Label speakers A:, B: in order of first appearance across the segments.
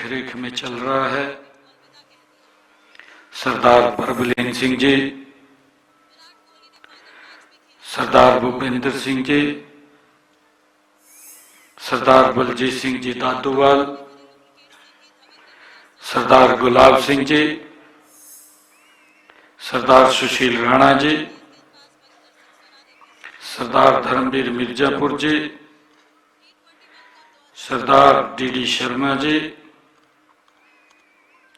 A: देखरेख में चल रहा है। सरदार प्रभुलीन सिंह जी, सरदार भूपेंद्र सिंह जी, सरदार बलजीत सिंह जी दादूवाल, सरदार गुलाब सिंह जी, सरदार सुशील राणा जी, सरदार धर्मवीर मिर्जापुर जी, सरदार डी शर्मा जी,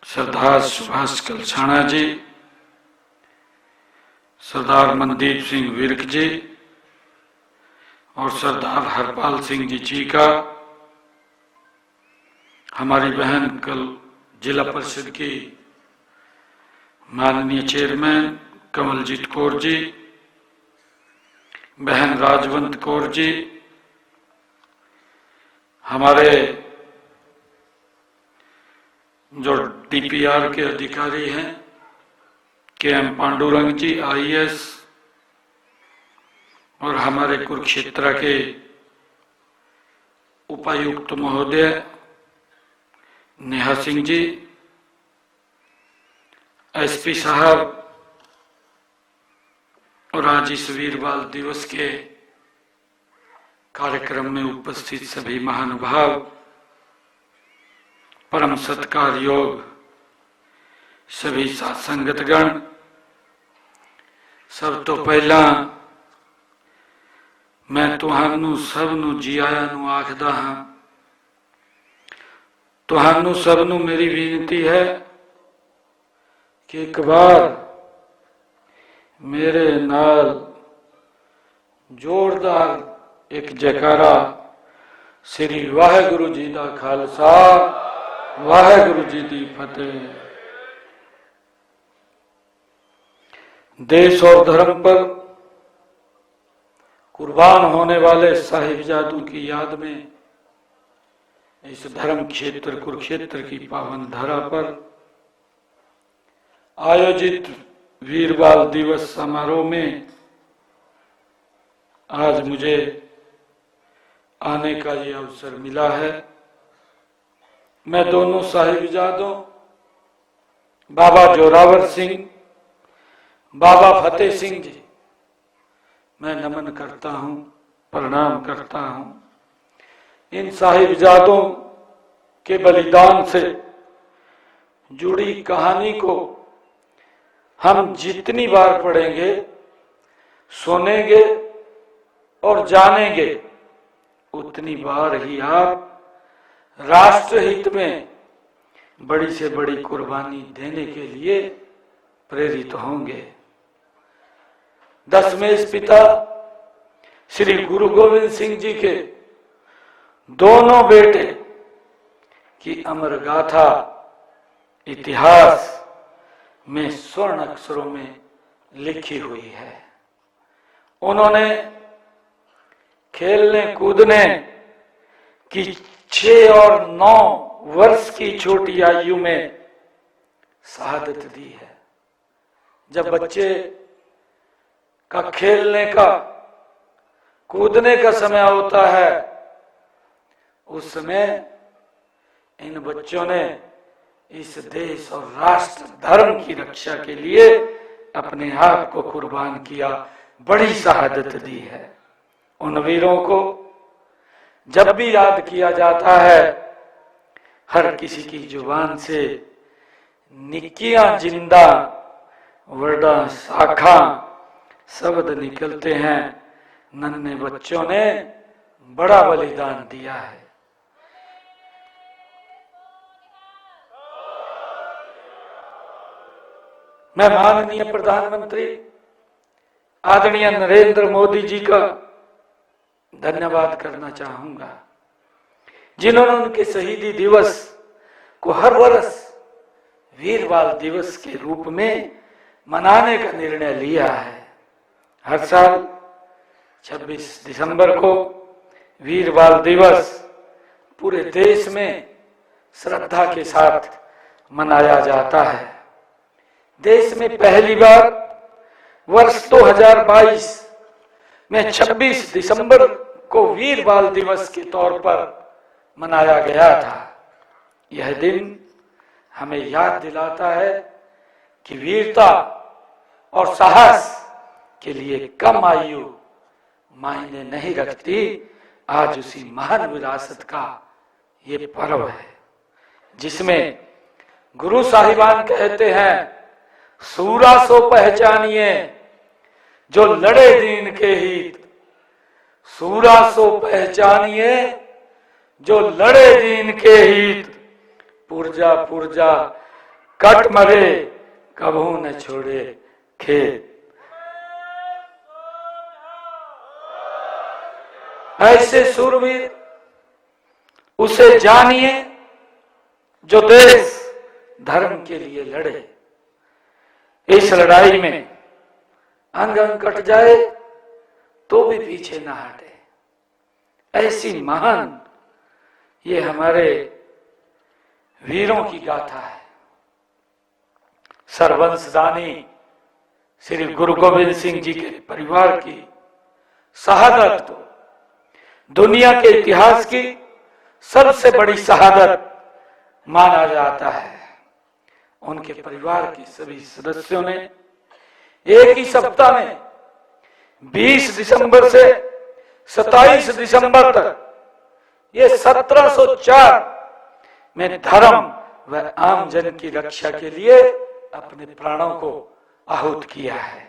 A: सरदार सुभाष कलसाणा जी, सरदार मनदीप सिंह विर्क जी और सरदार हरपाल सिंह जी चीका, हमारी बहन कल जिला परिषद की माननीय चेयरमैन कमलजीत कौर जी, बहन राजवंत कौर जी, हमारे जो डीपीआर के अधिकारी हैं के.एम. पांडुरंग जी आईएएस, और हमारे कुरुक्षेत्र के उपायुक्त महोदय नेहा सिंह जी, एसपी साहब, और आज इस वीर बाल दिवस के कार्यक्रम में उपस्थित सभी महानुभाव, परम सत्कार योग सभी साथ संगतगण, सब तो पहला मैं तुहानू सबनू जी आया नू आखदा हां। तुहानू सबनू मेरी बेनती है कि एक बार मेरे नाल जोरदार एक जयकारा श्री वाहेगुरु जी दा खालसा वाहेगुरु जी दी फतेह। देश और धर्म पर कुर्बान होने वाले साहिबजादों की याद में इस धर्म क्षेत्र कुरुक्षेत्र की पावन धरा पर आयोजित वीर बाल दिवस समारोह में आज मुझे आने का ये अवसर मिला है। मैं दोनों साहिबजादों बाबा जोरावर सिंह, बाबा फतेह सिंह जी, मैं नमन करता हूं, प्रणाम करता हूं। इन साहिबजादों के बलिदान से जुड़ी कहानी को हम जितनी बार पढ़ेंगे, सुनेंगे और जानेंगे, उतनी बार ही आप राष्ट्रहित में बड़ी से बड़ी कुर्बानी देने के लिए प्रेरित होंगे। दशमेश पिता श्री गुरु गोविंद सिंह जी के दोनों बेटे की अमर गाथा इतिहास में स्वर्ण अक्षरों में लिखी हुई है। उन्होंने खेलने कूदने की 6 और 9 वर्ष की छोटी आयु में शहादत दी है। जब बच्चे का खेलने का कूदने का समय होता है, उस समय इन बच्चों ने इस देश और राष्ट्र धर्म की रक्षा के लिए अपने आप को कुर्बान किया, बड़ी शहादत दी है। उन वीरों को जब भी याद किया जाता है, हर किसी की जुबान से निकियां जिंदा वर्डा शाखा शब्द निकलते हैं। नन्हे बच्चों ने बड़ा बलिदान दिया है। मैं माननीय प्रधानमंत्री आदरणीय नरेंद्र मोदी जी का धन्यवाद करना चाहूंगा, जिन्होंने उनके शहीदी दिवस को हर वर्ष वीर बाल दिवस के रूप में मनाने का निर्णय लिया है। हर साल 26 दिसंबर को वीर बाल दिवस पूरे देश में श्रद्धा के साथ मनाया जाता है। देश में पहली बार वर्ष 2022 में 26 दिसंबर को वीर बाल दिवस के तौर पर मनाया गया था। यह दिन हमें याद दिलाता है कि वीरता और साहस के लिए कम आयु मायने नहीं रखती। आज उसी महान विरासत का ये पर्व है जिसमें गुरु साहिबान कहते हैं, सूरा सो पहचानिए जो लड़े दीन के हित, सूरा सो पहचानिए जो लड़े दीन के हित, पुरजा पुरजा कट मरे कभू न छोड़े खेत। ऐसे सूरवीर उसे जानिए जो देश धर्म के लिए लड़े। इस लड़ाई में अंग अंग कट जाए तो भी पीछे ना हटे। ऐसी महान ये हमारे वीरों की गाथा है। सर्वंशदानी श्री गुरु गोविंद सिंह जी के परिवार की शहादत तो दुनिया के इतिहास की सबसे बड़ी शहादत माना जाता है। उनके परिवार के सभी सदस्यों ने एक ही सप्ताह में 20 दिसंबर से 27 दिसंबर तक ये 1704 में धर्म व आम जन की रक्षा के लिए अपने प्राणों को आहूत किया है।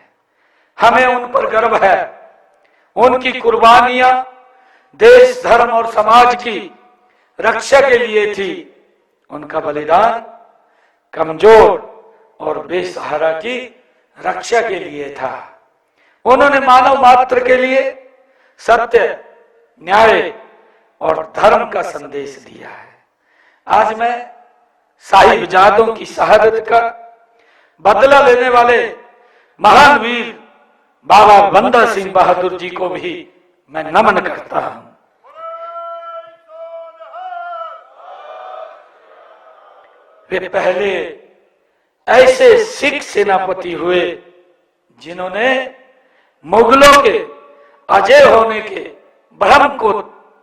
A: हमें उन पर गर्व है। उनकी कुर्बानियां देश धर्म और समाज की रक्षा के लिए थी। उनका बलिदान कमजोर और बेसहारा की रक्षा के लिए था। उन्होंने मानव मात्र के लिए सत्य, न्याय और धर्म का संदेश दिया है। आज मैं साहिबजादों की शहादत का बदला लेने वाले महान वीर बाबा बंदा सिंह बहादुर जी को भी मैं नमन करता हूं। वे पहले ऐसे सिख सेनापति हुए जिन्होंने मुगलों के अजय होने के भ्रम को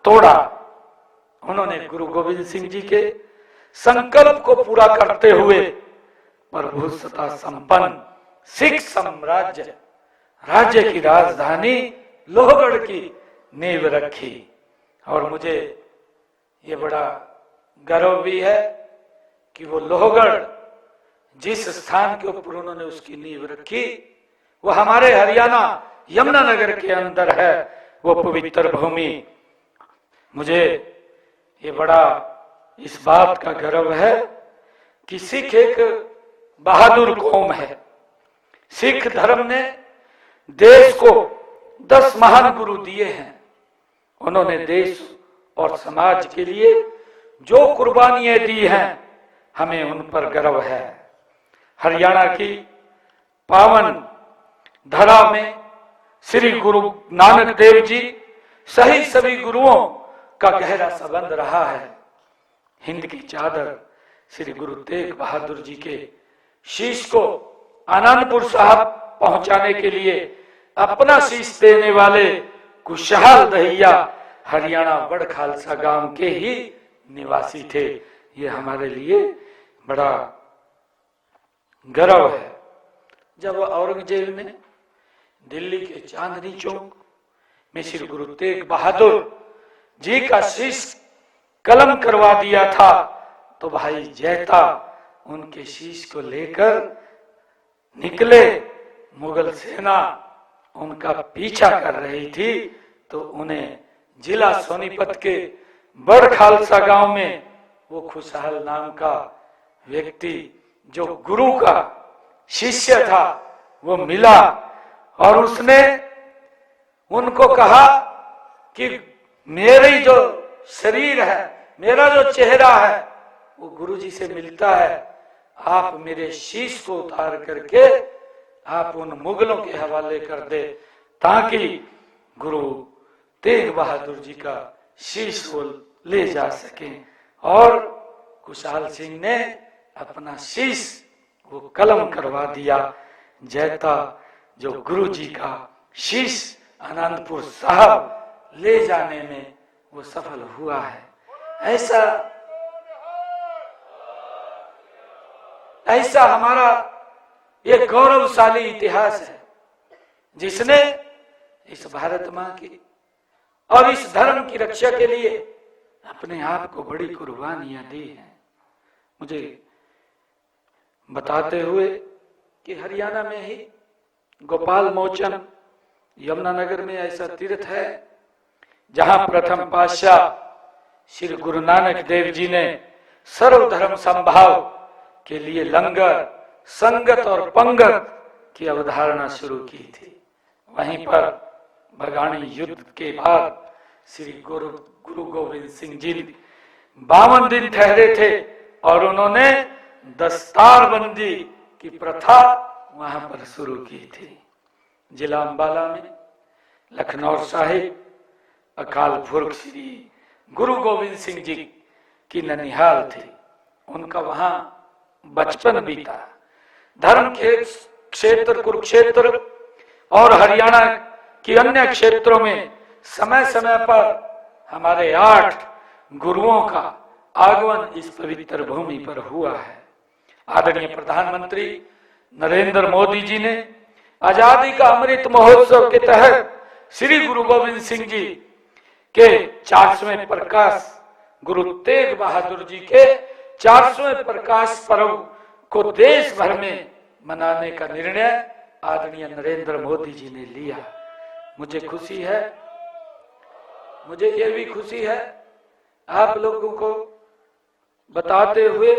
A: तोड़ा। उन्होंने गुरु गोविंद सिंह जी के संकल्प को पूरा करते हुए प्रभुसत्ता संपन्न सिख साम्राज्य राज्य की राजधानी लोहगढ़ की नींव रखी। और मुझे ये बड़ा गर्व भी है कि वो लोहगढ़ जिस स्थान के ऊपर उन्होंने उसकी नींव रखी वो हमारे हरियाणा यमुनानगर के अंदर है, वो पवित्र भूमि। मुझे ये बड़ा इस बात का गर्व है कि सिख एक बहादुर कौम है। सिख धर्म ने देश को 10 महान गुरु दिए हैं। उन्होंने देश और समाज के लिए जो कुर्बानियां दी हैं हमें उन पर गर्व है। हरियाणा की पावन धरा में श्री गुरु नानक देव जी सही सभी गुरुओं का गहरा संबंध रहा है। हिंद की चादर श्री गुरु तेग बहादुर जी के शीश को आनंदपुर साहब पहुंचाने के लिए अपना शीश देने वाले कुशहाल दहिया हरियाणा बड़ खालसा गांव के ही निवासी थे। ये हमारे लिए बड़ा गर्व है। जब औरंगजेब ने दिल्ली के चांदनी चौक में श्री गुरु तेग बहादुर जी का शीश कलम करवा दिया था तो भाई जैता उनके शीश को लेकर निकले। मुगल सेना उनका पीछा कर रही थी तो उन्हें जिला सोनीपत के बड़ खालसा गांव में वो खुशहाल नाम का व्यक्ति जो गुरु का शिष्य था वो मिला और उसने उनको कहा कि मेरी जो शरीर है, मेरा जो चेहरा है वो गुरुजी से मिलता है। आप मेरे शीश को उतार करके आप उन मुगलों के हवाले कर दे ताकि गुरु तेग बहादुर जी का शीश वो ले जा सके। और कुशाल सिंह ने अपना शीश वो कलम करवा दिया। जैता जो गुरु जी का शीश आनंदपुर साहब ले जाने में वो सफल हुआ है। ऐसा ऐसा हमारा ये गौरवशाली इतिहास है जिसने इस भारत मां की और इस धर्म की रक्षा के लिए अपने आप को बड़ी कुर्बानियां दी हैं। मुझे बताते हुए कि हरियाणा में ही गोपाल मोचन यमुनानगर में ऐसा तीर्थ है जहां प्रथम पातशाह श्री गुरु नानक देव जी ने सर्वधर्म संभाव के लिए लंगर, संगत और पंगत की अवधारणा शुरू की थी। वहीं पर बगानी युद्ध के बाद श्री गुरु गोविंद सिंह जी 52 दिन ठहरे थे और उन्होंने दस्तारबंदी की प्रथा वहां पर शुरू की थी। जिला अंबाला में लखनऊ साहिब अकाल पुरख श्री गुरु गोविंद सिंह जी की ननिहाल थी। उनका वहां बचपन बीता। धर्म के क्षेत्र कुरुक्षेत्र और हरियाणा की अन्य क्षेत्रों में समय समय पर हमारे 8 गुरुओं का आगमन इस पवित्र भूमि पर हुआ है। आदरणीय प्रधानमंत्री नरेंद्र मोदी जी ने आजादी का अमृत महोत्सव के तहत श्री गुरु गोविंद सिंह जी के 400वें प्रकाश, गुरु तेग बहादुर जी के 400वें प्रकाश पर्व को देश भर में मनाने का निर्णय आदरणीय नरेंद्र मोदी जी ने लिया। मुझे खुशी है, मुझे ये भी खुशी है आप लोगों को बताते हुए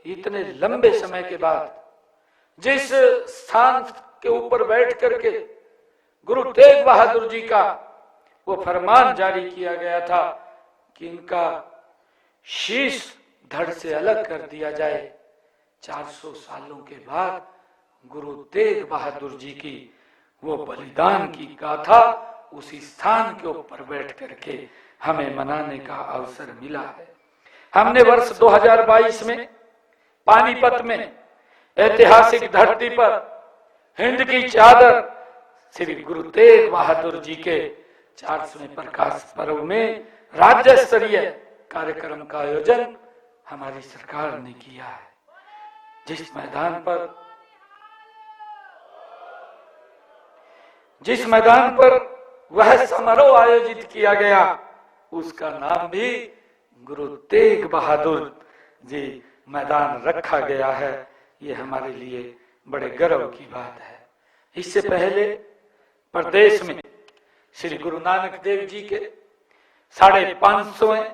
A: इतने लंबे समय के बाद जिस स्थान के ऊपर बैठ करके गुरु तेग बहादुर जी का वो फरमान जारी किया गया था कि इनका शीश धड़ से अलग कर दिया जाए, 400 सालों के बाद गुरु तेग बहादुर जी की वो बलिदान की गाथा उसी स्थान के ऊपर बैठ करके हमें मनाने का अवसर मिला है। हमने वर्ष 2022 में पानीपत में ऐतिहासिक धरती पर हिंद की चादर श्री गुरु तेग बहादुर जी के 400वें प्रकाश पर्व में राज्य स्तरीय कार्यक्रम का आयोजन हमारी सरकार ने किया है। जिस मैदान पर वह समारोह आयोजित किया गया उसका नाम भी गुरु तेग बहादुर जी मैदान रखा गया है। ये हमारे लिए बड़े गर्व की बात है। इससे पहले प्रदेश में श्री गुरु नानक देव जी के 550वें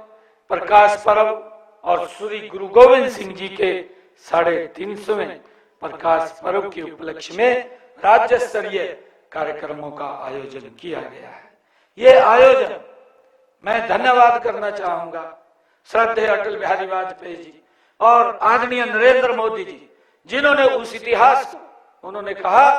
A: प्रकाश पर्व और श्री गुरु गोविंद सिंह जी के 350वें प्रकाश पर्व के उपलक्ष्य में राज्य स्तरीय कार्यक्रमों का आयोजन किया गया है। ये आयोजन मैं धन्यवाद करना चाहूंगा श्रद्धेय अटल बिहारी वाजपेयी जी और आदरणीय नरेंद्र मोदी जी, जिन्होंने उस इतिहास को उन्होंने कहा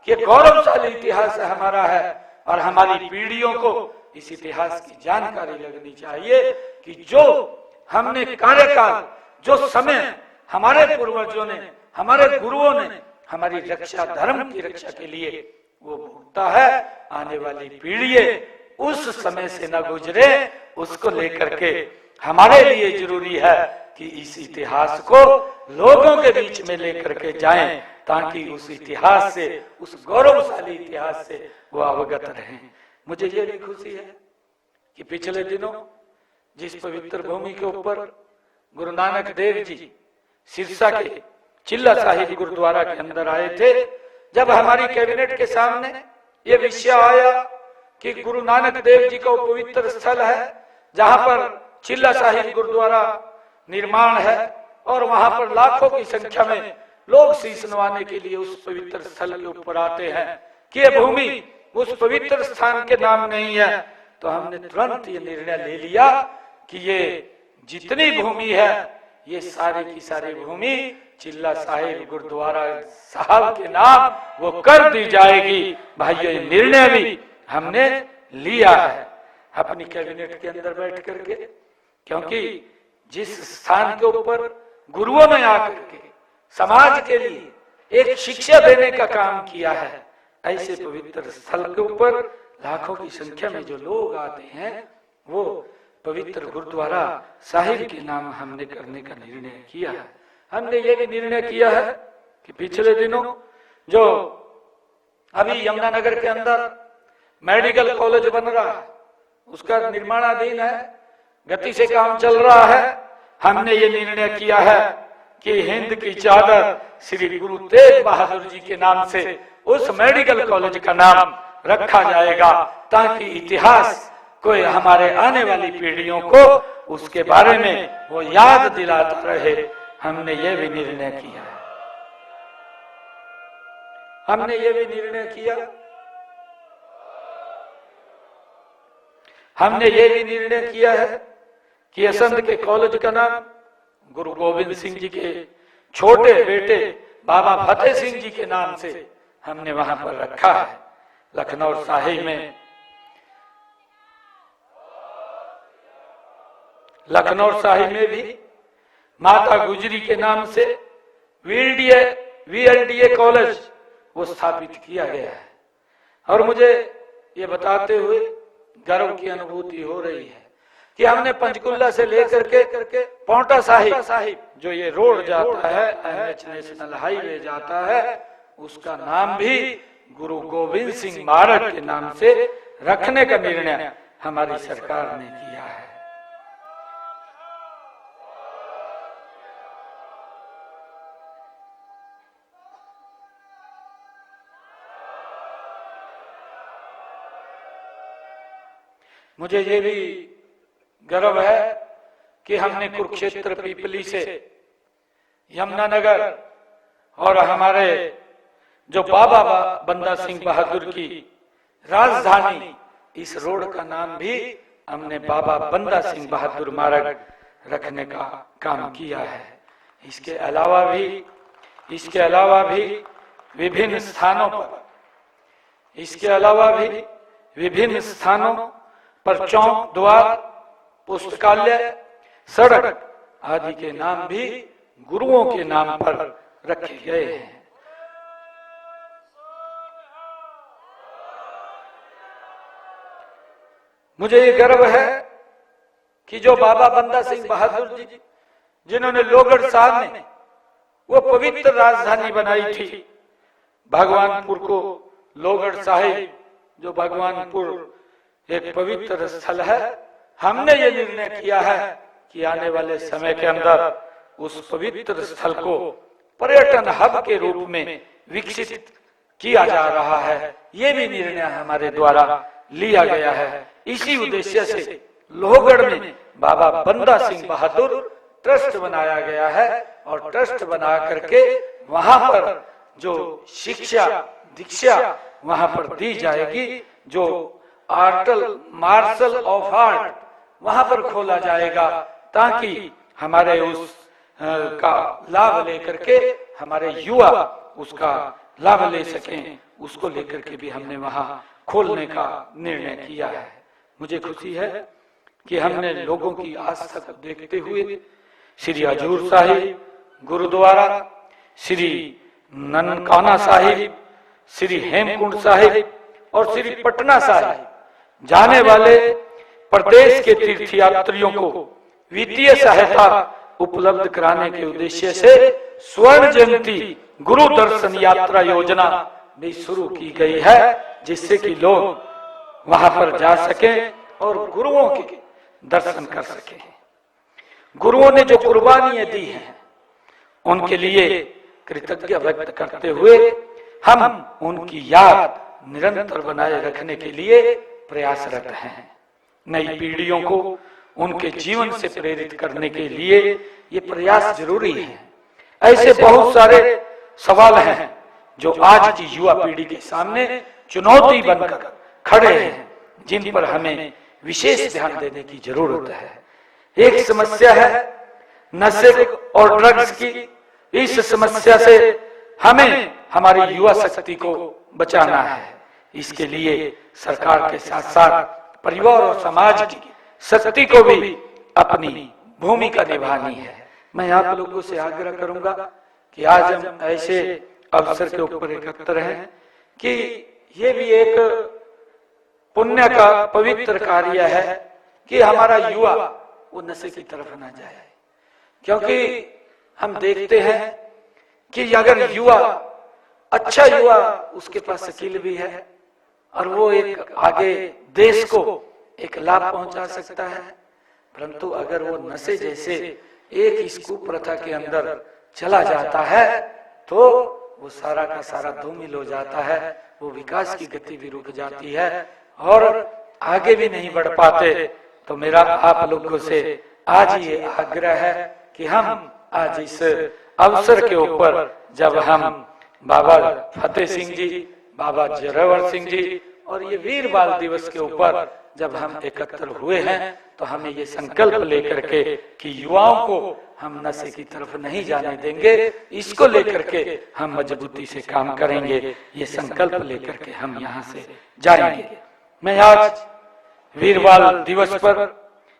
A: कि गौरवशाली इतिहास हमारा है और हमारी पीढ़ियों को इस इतिहास की जानकारी लगनी चाहिए कि जो हमने कार्यकाल, जो समय हमारे पूर्वजों ने, हमारे गुरुओं ने हमारी रक्षा, धर्म की रक्षा के लिए वो भुगता है, आने वाली पीढ़ी उस समय से न गुजरे, उसको लेकर के हमारे लिए जरूरी है कि इस इतिहास को लोगों के बीच में लेकर के जाएं ताकि उस इतिहास से, उस गौरवशाली इतिहास से वो अवगत रहें। मुझे ये भी खुशी है कि पिछले दिनों जिस पवित्र भूमि के ऊपर गुरु नानक देव जी सिरसा के चिल्ला साहिब गुरुद्वारा के अंदर आए थे, जब हमारी कैबिनेट के सामने ये विषय आया कि गुरु नानक देव जी का वो पवित्र स्थल है जहां पर चिल्ला साहिब गुरुद्वारा निर्माण है और वहां पर लाखों की संख्या में लोग शीश नवाने के लिए उस पवित्र स्थल के ऊपर आते हैं कि ये भूमि उस पवित्र स्थान के नाम नहीं है, तो हमने तुरंत ये निर्णय ले लिया कि ये जितनी भूमि है ये सारी की सारी भूमि चिल्ला साहिब गुरुद्वारा साहब के नाम वो कर दी जाएगी। भाइयों, ये निर्णय भी हमने लिया है अपनी कैबिनेट के अंदर बैठ करके, क्योंकि जिस स्थान के ऊपर गुरुओं ने आकर के समाज के लिए एक शिक्षा देने का काम किया है, ऐसे पवित्र स्थल के ऊपर लाखों की संख्या में जो लोग आते हैं वो पवित्र गुरुद्वारा साहिब के नाम हमने करने का निर्णय किया है। हमने ये भी निर्णय किया है कि पिछले दिनों जो अभी यमुनानगर के अंदर मेडिकल कॉलेज बन रहा है, उसका निर्माणाधीन है, गति से काम चल रहा है। हमने ये निर्णय किया है कि हिंद की चादर श्री गुरु तेग बहादुर जी के नाम से उस मेडिकल कॉलेज का नाम रखा जाएगा, ताकि इतिहास कोई हमारे आने वाली पीढ़ियों को उसके बारे में वो याद दिलाता रहे। हमने ये भी निर्णय किया है, हमने ये भी निर्णय किया, हमने ये भी निर्णय किया है कि असंध के कॉलेज का नाम गुरु गोविंद सिंह जी के छोटे बेटे बाबा फतेह सिंह जी के नाम से हमने वहां पर रखा है। लखनऊ साहिब में, लखनऊ साहिब में भी माता गुजरी के नाम से VLDA कॉलेज वो स्थापित किया गया है। और मुझे ये बताते हुए गर्व की अनुभूति हो रही है कि हमने पंचकुला से लेकर के पौंटा साहिब जो ये रोड जाता है, NH नेशनल हाईवे जाता है, उसका नाम भी गुरु गोविंद सिंह स्मारक के नाम से रखने का निर्णय हमारी सरकार ने किया है। मुझे ये भी गर्व है कि हमने कुरुक्षेत्र पीपली से यमुनानगर और हमारे जो बाबा बंदा सिंह बहादुर की राजधानी, इस रोड का नाम भी हमने बाबा बंदा सिंह बहादुर स्मारक रखने का काम किया है। इसके अलावा भी विभिन्न स्थानों पर चौक, द्वार, पुस्तकालय, सड़क आदि के नाम भी गुरुओं के नाम पर रखे गए हैं। मुझे ये गर्व है कि जो बाबा बंदा सिंह बहादुर जी, जिन्होंने लोहगढ़ साहब में वो पवित्र राजधानी बनाई थी, भगवानपुर को लोहगढ़ साहिब जो भगवानपुर एक पवित्र स्थल है, हमने ये निर्णय किया है कि आने वाले समय के अंदर उस पवित्र स्थल को पर्यटन हब के रूप में विकसित किया जा रहा है। ये भी निर्णय हमारे द्वारा लिया गया है। इसी उद्देश्य से लोहगढ़ में बाबा बंदा सिंह बहादुर ट्रस्ट बनाया गया है और ट्रस्ट बना करके वहां पर जो शिक्षा दीक्षा वहां पर दी जाएगी, जो मार्शल ऑफ आर्ट वहां पर खोला जाएगा, ताकि हमारे उस का लाभ लेकर के हमारे युवा उसका लाभ ले सकें। उसको लेकर के भी हमने वहां खोलने का निर्णय किया है। मुझे खुशी है कि हमने लोगों की आस्था को देखते हुए श्री हजूर साहिब गुरुद्वारा, श्री ननकाना साहिब, श्री हेमकुंड साहिब और श्री पटना साहिब जाने वाले प्रदेश के तीर्थयात्रियों को वित्तीय सहायता उपलब्ध कराने के उद्देश्य से स्वर्ण जयंती गुरु दर्शन यात्रा योजना भी शुरू की गई है, जिससे कि लोग वहां पर जा सकें और गुरुओं के दर्शन कर सकें। गुरुओं ने जो कुर्बानियां दी हैं उनके लिए कृतज्ञता व्यक्त करते हुए हम उनकी याद निरंतर बनाए रखने के लिए प्रयासरत हैं। नई पीढ़ियों को उनके जीवन से प्रेरित करने के लिए ये प्रयास जरूरी है। ऐसे बहुत सारे सवाल हैं जो आज की युवा पीढ़ी के सामने चुनौती बनकर खड़े हैं, जिन पर हमें विशेष ध्यान देने की जरूरत है। एक समस्या है नशे और ड्रग्स की। इस समस्या से हमें हमारी युवा शक्ति को बचाना है। इसके लिए सरकार के साथ साथ परिवार और समाज की शक्ति को भी अपनी भूमिका निभानी है। मैं आप लोगों से आग्रह करूंगा कि आज हम ऐसे अवसर के ऊपर एकत्र हैं कि ये भी एक पुण्य का पवित्र कार्य है कि हमारा युवा वो नशे की तरफ न जाए, क्योंकि हम देखते हैं कि अगर युवा, अच्छा युवा, उसके पास स्किल भी है और वो एक आगे देश को एक लाभ पहुंचा सकता है, परंतु अगर वो नशे जैसे एक इस कुप्रथा के अंदर चला जाता है तो वो सारा का सारा धूमिल हो जाता है, वो विकास की गति भी रुक जाती है और आगे भी नहीं बढ़ पाते। तो मेरा आप लोगों से आज ये आग्रह है कि हम आज इस अवसर के ऊपर जब हम बाबा फतेह सिंह जी, बाबा जोरावर सिंह जी और ये वीर बाल दिवस के ऊपर जब हम एकत्र हुए हैं तो हमें ये संकल्प लेकर के कि युवाओं को हम नशे की तरफ नहीं जाने देंगे, इसको लेकर के हम मजबूती से काम करेंगे, ये संकल्प लेकर के हम यहाँ से जाएंगे। मैं आज वीर बाल दिवस पर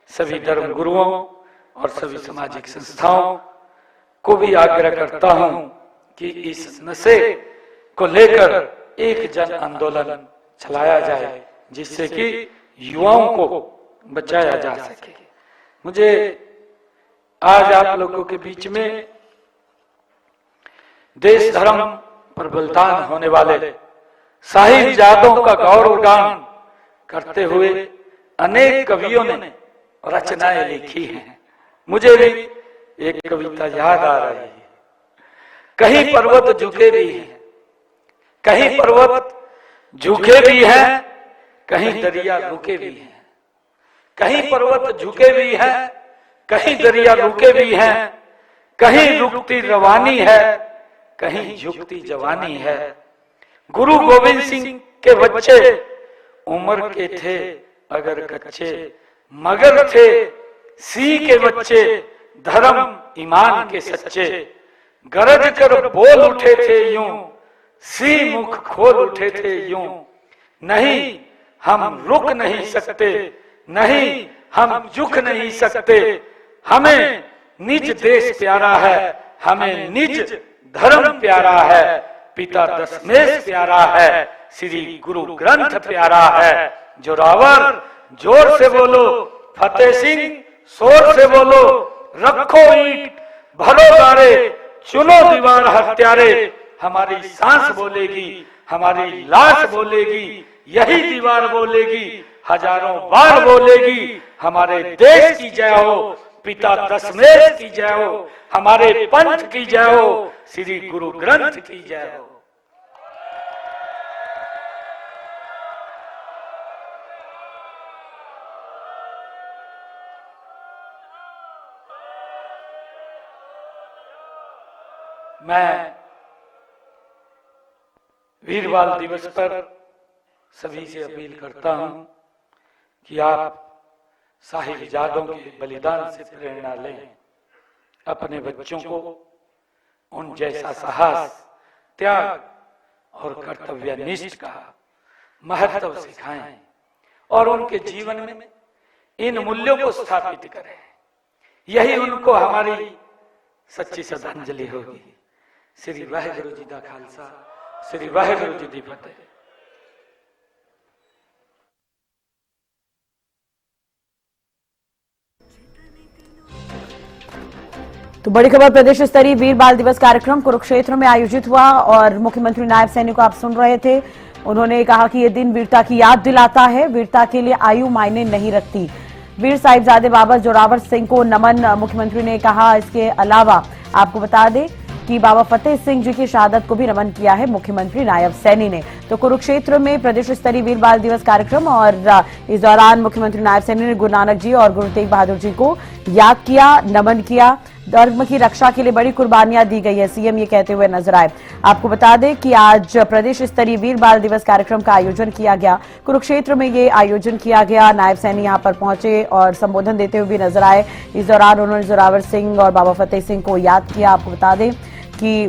A: सभी धर्म गुरुओं और सभी सामाजिक संस्थाओं को भी आग्रह करता हूं कि इस नशे को लेकर एक जन आंदोलन चलाया जाए जिससे कि युवाओं को बचाया जा सके। मुझे आज आप लोगों के बीच में देश धर्म पर बलिदान होने वाले साहिबजादों का गौरव गान करते हुए अनेक कवियों ने रचनाएं लिखी हैं। मुझे भी एक कविता याद आ रही है। कहीं पर्वत झुके भी हैं, कहीं पर्वत झुके भी हैं, कहीं दरिया रुके भी हैं, कहीं पर्वत झुके भी हैं, कहीं दरिया रुके भी हैं, कहीं रुकती रवानी है, कहीं झुकती जवानी है। गुरु गोविंद सिंह के बच्चे उम्र के थे अगर कच्चे, मगर थे सिंह के बच्चे धर्म ईमान के सच्चे। गरज कर बोल उठे थे यूं, सिंह मुख खोल उठे थे यूं। नहीं हम रुक नहीं सकते, नहीं हम झुक नहीं सकते, हमें निज देश प्यारा है, हमें निज धर्म प्यारा है, पिता दशमेश प्यारा है, श्री गुरु ग्रंथ प्यारा है। जोरावर जोर से बोलो, फतेह सिंह शोर से बोलो, रखो ईंट भरो गारे, चुनो दीवार हत्यारे। हमारी सांस बोलेगी, हमारी लाश बोलेगी, यही दीवार बोलेगी, हजारों बार बोलेगी। हमारे देश की जय हो, पिता दशमेश की जय हो, हमारे पंथ की जय हो, श्री गुरु ग्रंथ की जय हो। मैं वीर बाल दिवस पर सभी से अपील करता हूं कि आप साहिबजादों के बलिदान से प्रेरणा लें, अपने बच्चों को उन जैसा साहस, त्याग और कर्तव्यनिष्ठ का महत्व सिखाएं और उनके जीवन में इन मूल्यों को स्थापित करें। यही उनको हमारी सच्ची श्रद्धांजलि होगी। श्री वाहेगुरु जी का खालसा, श्री वाहेगुरु जी की फतेह।
B: तो बड़ी खबर, प्रदेश स्तरीय वीर बाल दिवस कार्यक्रम कुरुक्षेत्र में आयोजित हुआ और मुख्यमंत्री नायब सैनी को आप सुन रहे थे। उन्होंने कहा कि ये दिन वीरता की याद दिलाता है, वीरता के लिए आयु मायने नहीं रखती। वीर साहिबजादे बाबा जोरावर सिंह को नमन मुख्यमंत्री ने कहा। इसके अलावा आपको बता दें कि बाबा फतेह सिंह जी की शहादत को भी नमन किया है मुख्यमंत्री नायब सैनी ने। तो कुरुक्षेत्र में प्रदेश स्तरीय वीर बाल दिवस कार्यक्रम और इस दौरान मुख्यमंत्री नायब सैनी ने गुरु नानक जी और गुरु तेग बहादुर जी को याद किया, नमन किया। धर्म की रक्षा के लिए बड़ी कुर्बानियां दी गई है, सीएम ये कहते हुए नजर आए। आपको बता दें कि आज प्रदेश स्तरीय वीर बाल दिवस कार्यक्रम का आयोजन किया गया। कुरुक्षेत्र में ये आयोजन किया गया। नायब सैनी यहां पर पहुंचे और संबोधन देते हुए भी नजर आए। इस दौरान उन्होंने जोरावर सिंह और बाबा फतेह सिंह को याद किया। आपको बता दें कि